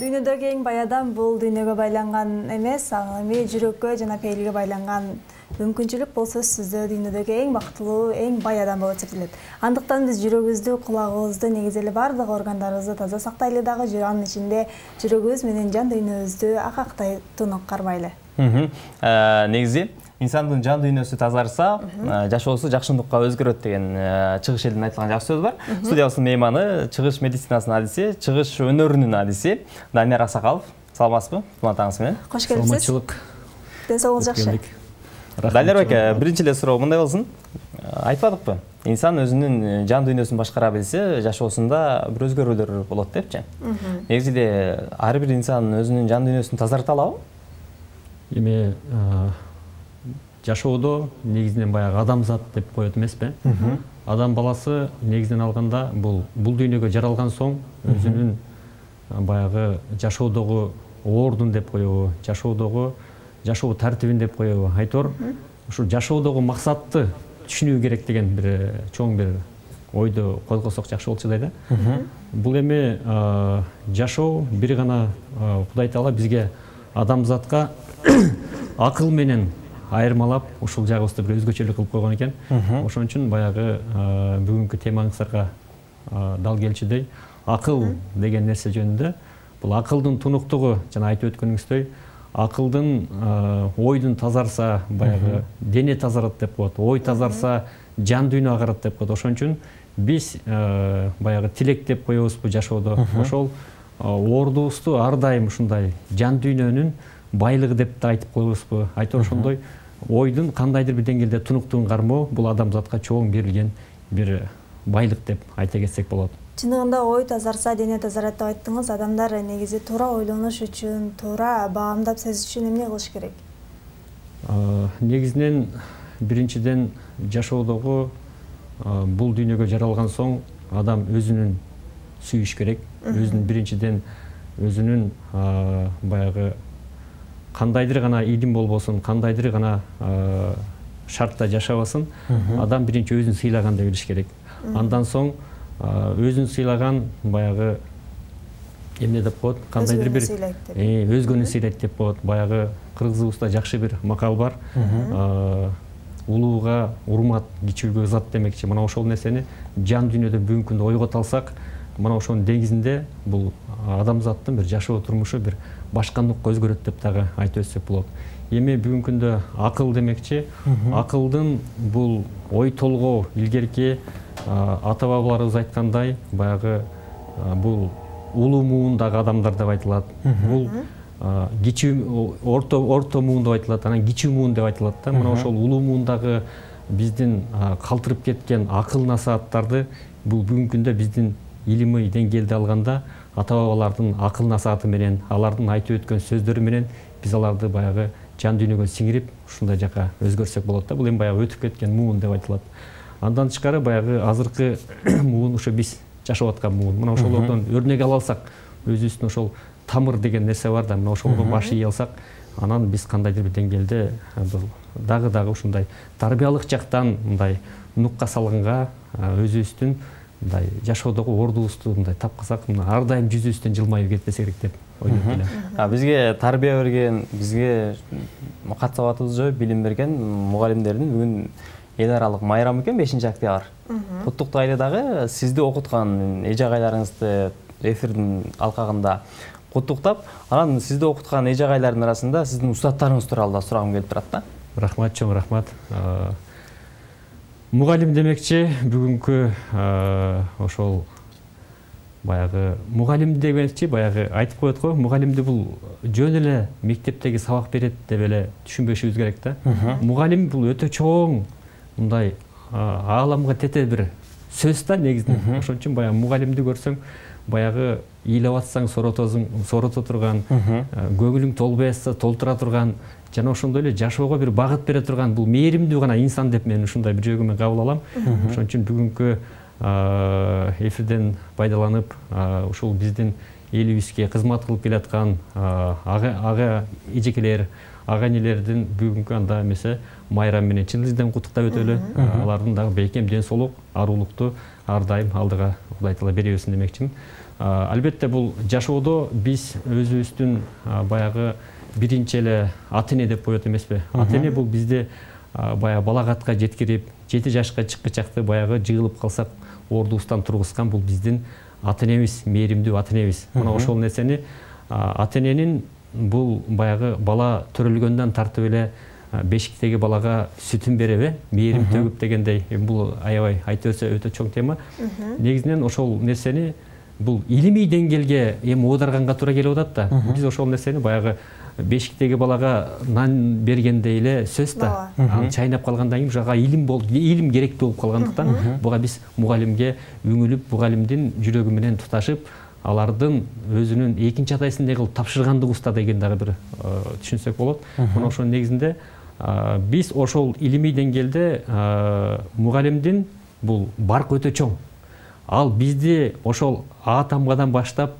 Дүйнөдөгү эң бай адам бул дүйнөгө байланган эмес, ал эми жүрөккө жана пейилге байланган мүмкүнчүлүк болсо сөзсүздө дүйнөдөгү эң бактылуу, эң бай адам болуп эсептелет. Андыктан биз жүрөгүбүздү, кулагыбызды, негизи эле бардык органдарыбызды таза сактайлы дагы анын ичинде жүрөгүбүз менен жан дүйнөбүздү акактай тунук карбайлы. Негизи инсандын жан дүйнөсү тазарса, жашоосу жакшындыкка өзгөрөт деген чыгыш элдин айтылган жакшы сөз бар. Студиябыздын мейманы чыгыш медицинасынын адиси, чыгыш өнөрүнүн адиси Данияр Аксакалов. Саламатсызбы? Кубанатыңыз менен. Кош келипсиз. Саламатчылык. Ден соолугуңуз жакшы. Данияр ака, биринчи эле суроо мындай болсун. Айтпадыкпы? Инсан өзүнүн жан дүйнөсүн башкара билсе, жашоосунда бир өзгөрүүлөр болот депчи. Негизинде ар бир инсан өзүнүн жан дүйнөсүн тазарта алабы? Эми жашоодо негизинен баягы адамзат деп коет эмеспи? Адам баласы негизинен алганда бул дүйнөгө жаралган соң өзүнүн баягы жашоодогу ордун деп коебу, жашоо тартибин деп коебу. Айтор ушул жашоодогу максатты түшүнүү керек деген бир чоң бир ойду койгосок жакшы болчу да. Бул эми жашоо бир гана Кудай Таала бизге адамзатка акыл менен айырмалап ушул жагыбызды бир өзгөчөлүк кылып койгон экен. Ошон үчүн баягы бүгүнкү темаңыздарга дал келчүдөй акыл деген нерсе жөнүндө. Бул акылдын тунуктугу жана айтып өткөнүңүздөй, акылдын ойдун тазарса баягы дене тазарат деп коет, ой тазарса жан дүйнө агарат деп коет. Ошон үчүн биз баягы тилек деп коебузбу жашоодо. Ошол ордубузду ар дайым ушундай жан дүйнөнүн байлыгы деп да айтып коебузбу. Айтор ошондой ойдун кандайдыр бир деңгээлде тунуктугун кармоо бул адамзатка чоң берилген бир байлык деп айта кетсек болот. Чындыгында ой тазарса дене тазарат деп айттыңыз. Адамдар негизи туура ойлонуш үчүн, туура баамдап сезиш үчүн эмне кылыш керек? Негизинен биринчиден жашоодогу бул дүйнөгө жаралган соң адам өзүнүн сүйүш керек. Өзүнүн биринчиден өзүнүн баягы кандайдыр гана илим болбосун, кандайдыр гана шартта жашабасын, адам биринчи өзүн сыйлагандай билиш керек. Андан соң өзүн сыйлаган баягы эмне деп коет, кандайдыр бир өзгөнү сыйлайт деп коет. Баягы кыргызыбызда жакшы бир макал бар. Улууга урмат, кичүүгө ызат демекчи. Мына ошол нерсени жан дүйнөдө бүгүнкү күндө ойгото алсак, мына ошонун негизинде бул адамзаттын бир жашоо турмушу бир башка нукка өзгөрөт деп дагы айтып өтсөк болот. Эми бүгүнкү күндө акыл демекчи, акылдын бул ой толгоо илгерки ата бабаларыбыз айткандай, баягы бул улуу муундагы адамдар деп айтылат. Бул кичүү орто муун деп айтылат, анан кичүү муун деп айтылат да. Мына ошол улуу муундагы биздин калтырып кеткен акыл насааттарды бул бүгүнкү күндө биздин илимий деңгээлде алганда ата бабалардын акыл насааты менен, алардын айтып өткөн сөздөрү менен биз аларды баягы жан дүйнөгө сиңирип ушундай жака өзгөрсөк болот да. Бул эми баягы өтүп кеткен муун деп айтылат. Андан тышкары баягы азыркы муун ушу биз жашап аткан муун. Мына ошолордон өрнөк ала алсак, өзүбүздүн ошол тамыр деген нерсе бар да, мына ошолго баш ий алсак, анан биз кандайдыр бир деңгээлде дагы ушундай тарбиялык жактан мындай нукка салганга өзүбүздүн мындай жашоодогу ордубузду мындай тапкысак, ар дайым жүзүбүздөн жылмайып кетпесе керек деп ойлойт элем. Бизге тарбия берген, бизге кат сабатыбызды жоюп билим берген мугалимдердин бүгүн эл аралык майрамы экен, 5-октябрь. Куттуктайлы дагы сизди окуткан эже агайларыңызды эфирдин алкагында куттуктап, анан сизди окуткан эже агайлардын арасында сиздин устаттарыңыз тууралуу да сурагым келип турат да. Рахмат, чоң рахмат. Мугалим демекчи бүгүнкү ошол баягы мугалим демекчи баягы айтып коет го, мугалимди бул жөн эле мектептеги сабак берет деп эле түшүнбөшүбүз керек да. Мугалим бул өтө чоң мындай ааламга тете бир сөз да негизинен. Ошон үчүн баягы мугалимди көрсөң, баягы ыйлап атсаң сорото турган, көңүлүң толбой атса толтура турган, жана ошондой эле жашоого бир багыт бере турган бул мээримдүү гана инсан деп мен ушундай бир жөгүмөн кабыл алам. Ошон үчүн бүгүнкү эфирден пайдаланып, ушул биздин элибизге кызмат кылып келаткан ага эжекелер, ага энелердин бүгүнкү анда эмесе майрам менен чын элден куттуктап өтөлү. Алардын дагы бейкем ден соолук, арулукту ар дайым алдыга Кудай таала бере берсин демекчимин. Албетте бул жашоодо биз өзүбүздүн баягы биринчи эле ата эне деп коет эмеспи? Ата эне бул бизди баягы балагатка жеткирип, 7 жашка чыккычакты баягы жыгылып калсак ордубуздан тургузган бул биздин ата энебиз, мээримдүү ата энебиз. Мына ошол нерсени ата эненин бул баягы бала төрөлгөндөн тартып эле бешиктеги балага сүтүн береби, мээрим төгүп дегендей, бул аябай айта берсе өтө чоң тема. Негизинен ошол нерсени бул илимий деңгээлге эми оодарганга туура келип атат да. Биз ошол нерсени баягы бешиктеги балага нан бергендей эле сөз да. Чайнап калгандан кийин жага илим керектүү болуп калгандыктан буга биз мугалимге үңүлүп, мугалимдин жүрөгү менен туташып, алардын өзүнүн экинчи атайсындай кылып тапшыргандыгыбызда деген дагы бир түшүнсөк болот. Мына ошонун негизинде биз ошол илимий деңгээлде мугалимдин бул баркы өтө чоң. Ал бизди ошол А тамгадан баштап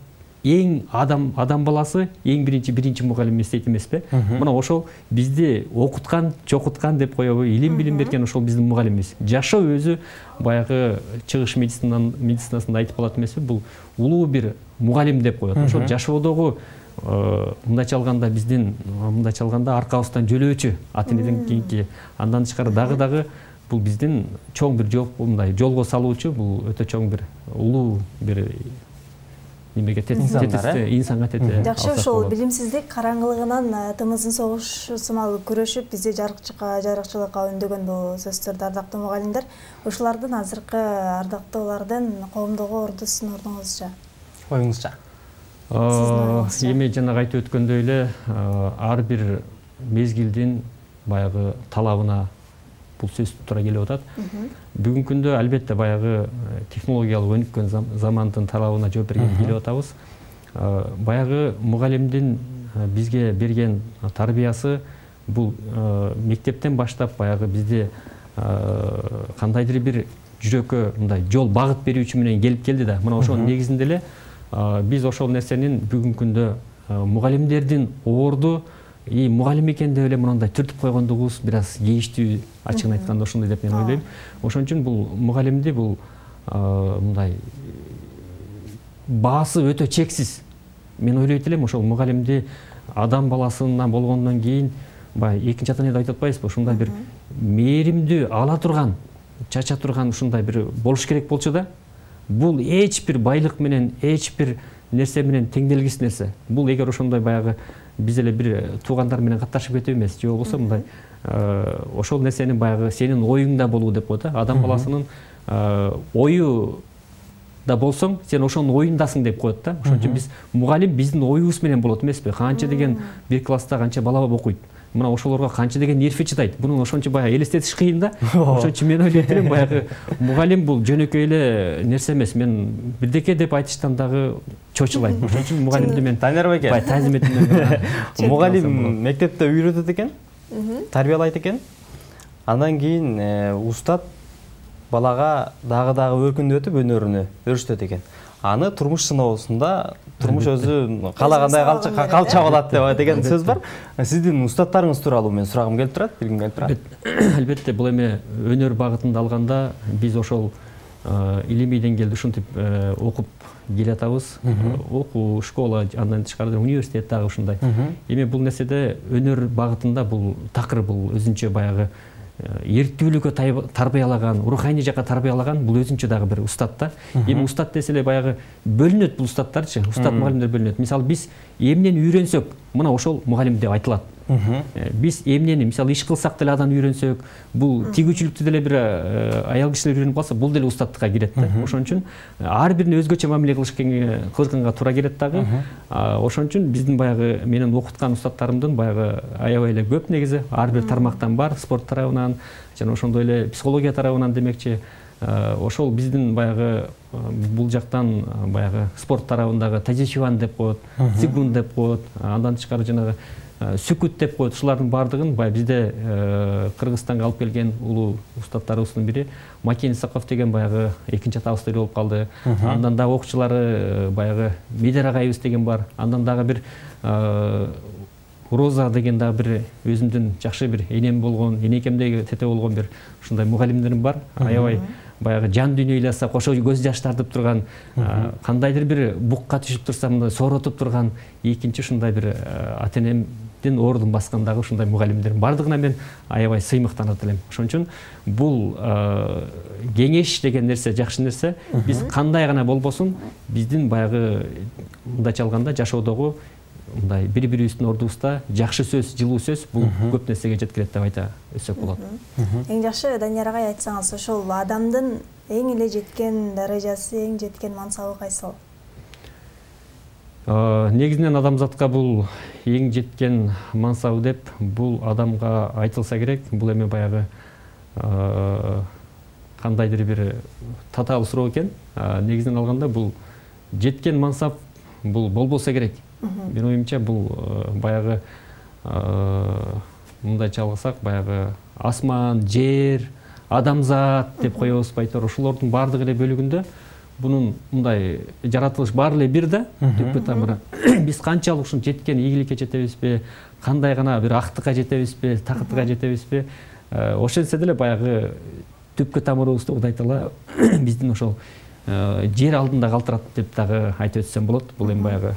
эң адам баласы эң биринчи мугалим эстейт эмеспи? Мына ошол бизди окуткан, чокуткан деп коебу, илим билим берген ошол биздин мугалимибиз. Жашоо өзү баягы чыгыш медицинасында айтып калат эмеспи? Бул улуу бир мугалим деп коет. Ошол жашоодогу мындайча алганда биздин мындайча алганда аркабыздан жөлөөчү ата энеден кийинки, андан тышкары дагы бул биздин чоң бир мындай жолго салуучу, бул өтө чоң бир улуу бир немеге инсанга тете. Жакшы, ошол билимсиздик караңгылыгынан тымыздын согушу сымал күрөшүп бизди жарыкчылыкка үндөгөн бул сөздөрдү ардактуу мугалимдер. Ошолордун азыркы ардактуулардын коомдогу ордусун ордуңузча? Оюңузча? Эми жана айтып өткөндөй эле ар бир мезгилдин баягы талабына бул сөз туура келип атат. Бүгүнкү күндө албетте баягы технологиялык өнүккөн замандын талабына жооп берген келип атабыз. Баягы мугалимдин бизге берген тарбиясы бул мектептен баштап баягы бизди кандайдыр бир жүрөккө мындай жол багыт берүүчү менен келип келди да. Мына ошонун негизинде эле биз ошол нерсенин бүгүнкү күндө мугалимдердин орду мугалим экен деп эле мындай түртүп койгондугубуз бир аз кейиштүү, ачыгын айтканда ошондой деп мен ойлойм. Ошон үчүн бул мугалимди бул мындай баасы өтө чексиз. Мен ойлойт элем ошол мугалимди адам баласынан болгондон кийин баягы экинчи ата эне деп айтып атпайбызбы? Ушундай бир мээримдүү ала турган, чача турган ушундай бир болуш керек болчу да. Бул эч бир байлык менен, эч бир нерсе менен теңделгис нерсе. Бул эгер ошондой баягы биз эле бир туугандар менен катташып кетип эмес, же болбосо мындай ошол нерсенин баягы сенин оюңда болуу деп коет. Адам баласынын ою да болсоң, сен ошонун оюндасың деп коет да. Ошон үчүн биз мугалим биздин оюбуз менен болот эмеспи? Канча деген бир класста канча бала окуйт. Мына ошолорго канча деген нерви чыдайт. Буну ошончо баягы элестетиш кыйын да. Ошон үчүн мен ойлойт элем баягы мугалим бул жөнөкөй эле нерсе эмес. Мен бирдеке деп айтыштан дагы чочулайм. Ошон үчүн мугалимди мен Танер экен. Таазим этем. Мугалим мектепте үйрөтөт экен, тарбиялайт экен. Андан кийин устат балага дагы өркүндөтүп өнөрүнө өрүштөт экен. Аны турмуш сыноосунда турмуш өзү каалагандай калча алат деген сөз бар. Сиздин устаттарыңыз тууралуу мен сурагым келип турат, билгим келип турат. Албетте бул эми өнөр багытында алганда биз ошол илимий деңгээлде ушинтип окуп келатабыз. Окуу, школа, андан тышкары университет дагы ушундай. Эми бул нерседе өнөр багытында бул такыр бул өзүнчө баягы эрктүүлүккө тарбиялаган, руханий жакка тарбиялаган бул өзүнчө дагы бир устат да. Эми устат десе эле баягы бөлүнөт бул устаттарчы, устат мугалимдер бөлүнөт. Мисалы биз эмнени үйрөнсөк, мына ошол мугалим деп айтылат. Биз эмнени, мисалы иш кылсак деле адан үйрөнсөк, бул тигүүчүлүктү деле бир аял кишилер үйрөнүп калса, бул деле устаттыкка кирет да. Ошон үчүн ар бирине өзгөчө мамиле кылышканга туура келет дагы. Ошон үчүн биздин баягы менин окуткан устаттарымдын баягы аябай эле көп негизи, ар бир тармактан бар, спорт тарабынан жана ошондой эле психология тарабынан демекчи. Ошол биздин баягы бул жактан баягы спорт тарабындагы тажичиван деп коет, цигун деп коет, андан тышкары жанагы сүкүт деп коет. Ушулардын баардыгын баягы бизде Кыргызстанга алып келген улуу устаттарыбыздын бири Макин Саков деген баягы экинчи атабыз болуп калды. Андан дагы окуучулары баягы Медер агайыбыз деген бар. Андан дагы бир Роза деген дагы бир өзүмдүн жакшы бир энем болгон, энекемдеги тете болгон бир ушундай мугалимдерим бар. Аябай баягы жан дүйнө ыйласа кошо көз жаш тартып турган, кандайдыр бир букка түшүп турса мындай сооротуп турган экинчи ушундай бир ата-энемдин ордун баскандагы ушундай мугалимдердин бардыгына мен аябай сыймыктанат элем. Ошон үчүн бул кеңеш деген нерсе жакшы нерсе. Биз кандай гана болбосун, биздин баягы мындайча алганда жашоодогу мындай бири-бирибиздин ордубузда жакшы сөз, жылуу сөз бул көп нерсеге жеткирет деп айта өтсөк болот. Эң жакшы Данияр агай айтсаңыз, ошол адамдын эң эле жеткен даражасы, эң жеткен мансабы кайсыл? Негизинен адамзатка бул эң жеткен мансабы деп бул адамга айтылса керек. Бул эми баягы кандайдыр бир татаал суроо экен. Негизинен алганда бул жеткен мансап бул болбосо керек. Менин оюмча бул баягы мындайча алсак баягы асман, жер, адамзат деп коебуз байтор. Ошолордун бардыгы эле бөлүгүндө бунун мындай жаратылыш баары эле бир да, түпкү тамыры. Биз канчалык ушун жеткен ийгиликке жетебизби, кандай гана бир актыкка жетебизби, такытка жетебизби, ошентсе деле баягы түпкү тамырыбызды удайтала биздин ошол жер алдында калтырат деп дагы айтып өтсөм болот. Бул эми баягы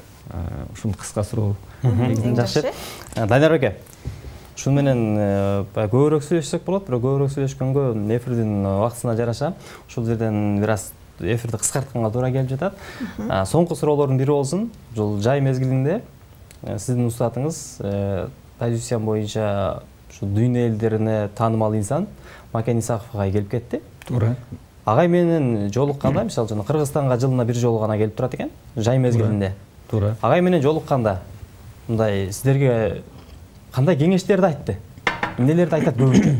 ушун кыска суроо. Жакшы. Данияр аке, ушун менен көбүрөөк сүйлөшсөк болот, бирок көбүрөөк сүйлөшкөнгө эфирдин убактысына жараша ушул жерден бир аз эфирди кыскартканга туура келип жатат. Соңку суроолордун бири болсун. Ушул жай мезгилинде сиздин устатыңыз позицияң боюнча ушул дүйнө элдерине таанымал инсан Макен Исаков агай келип кетти. Туура. Агай менен жолукканда, мисалы жана Кыргызстанга жылына бир жолу гана келип турат экен, жай мезгилинде. Туура. Агай менен жолукканда мындай сиздерге кандай кеңештерди айтты? Эмнелерди айтат көбүнчө?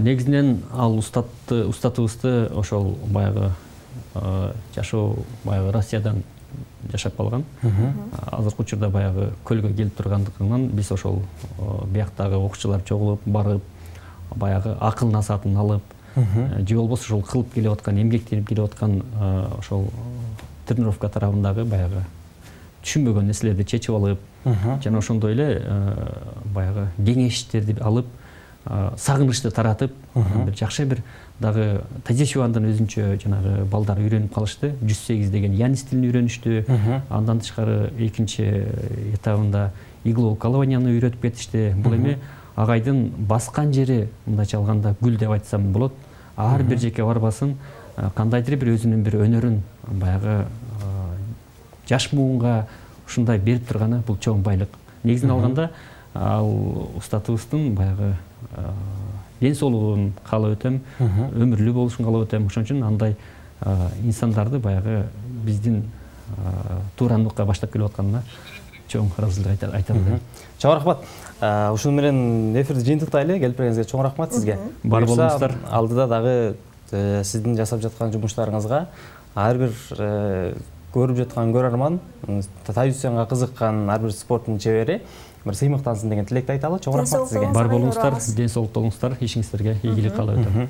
Негизинен ал устатыбызды ошол баягы жашоо баягы Россиядан жашап калган. Азыркы учурда баягы көлгө келип тургандыгынан биз ошол бияктагы окуучулар чогулуп барып, баягы акыл насаатын алып, же болбосо ошол кылып келип аткан, эмгектенип келип аткан ошол тренировка тарабындагы баягы түшүнбөгөн нерселерди чечип алып, жана ошондой эле баягы кеңештерди алып, сагынычты таратып, бир жакшы бир дагы Тадзишевандан өзүнчө жанагы балдар үйрөнүп калышты. 108 деген янис тилин үйрөнүштү. Андан тышкары экинчи этабында иглоукалыванияны үйрөтүп кетишти. Бул эми агайдын баскан жери мындайча алганда гүл деп айтсам болот. Ар бир жеке барбасын кандайдыр бир өзүнүн бир өнөрүн баягы жаш муунга ушундай берип турганы бул чоң байлык. Негизинен алганда ал устатыбыздын баягы ден соолугун каалап өтөм, өмүрлүү болушун каалап өтөм. Ошон үчүн андай инсандарды баягы биздин туурамдыкка баштап келип атканына чоң ыраазычылык айтам. Чоң рахмат. Ушун менен эфирди жыйынтыктайлы. Келип бергениңизге чоң рахмат сизге. Бар болуңуздар. Алдыда дагы сиздин жасап жаткан жумуштарыңызга ар бир көрүп жаткан көрөрман, тайюцянга кызыккан ар бир спорттун чебери бир сыймыктансын деген тилекти айталы. Чоң рахмат сизге. Бар болуңуздар, ден соолукта болуңуздар, ишиңиздерге ийгилик каалап өтөм.